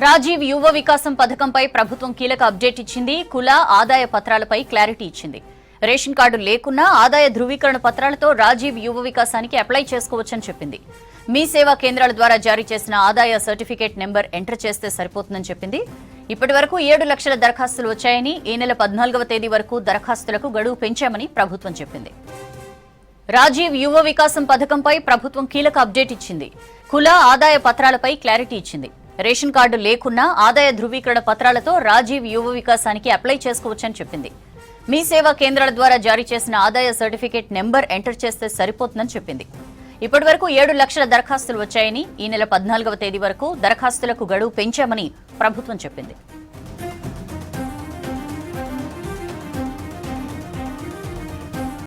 రాజీవ్ యువ వికాసం పథకంపై ప్రభుత్వం కీలక అప్డేట్ ఇచ్చింది. కుల ఆదాయ పత్రాలపై క్లారిటీ ఇచ్చింది. రేషన్ కార్డు లేకున్నా ఆదాయ ధృవీకరణ పత్రాలతో రాజీవ్ యువ వికాసానికి అప్లై చేసుకోవచ్చని చెప్పింది. మీ సేవా కేంద్రాల ద్వారా జారీ చేసిన ఆదాయ సర్టిఫికేట్ నెంబర్ ఎంటర్ చేస్తే సరిపోతుందని చెప్పింది. ఇప్పటి వరకు 7 లక్షల దరఖాస్తులు వచ్చాయని, ఈ నెల 14వ తేదీ వరకు దరఖాస్తులకు గడువు పెంచామని ప్రభుత్వం చెప్పింది. రాజీవ్ యువ వికాసం పథకంపై ప్రభుత్వం కీలక అప్డేట్ ఇచ్చింది. కుల ఆదాయ పత్రాలపై క్లారిటీ ఇచ్చింది. రేషన్ కార్డు లేకున్నా ఆదాయ ధృవీకరణ పత్రాలతో రాజీవ్ యువ వికాసానికి అప్లై చేసుకోవచ్చని చెప్పింది. మీ సేవా కేంద్రాల ద్వారా జారీ చేసిన ఆదాయ సర్టిఫికేట్ నెంబర్ ఎంటర్ చేస్తే సరిపోతుందని చెప్పింది. ఇప్పటి వరకు 7 లక్షల దరఖాస్తులు వచ్చాయని, ఈ నెల 14వ తేదీ వరకు దరఖాస్తులకు గడువు పెంచామని ప్రభుత్వం చెప్పింది.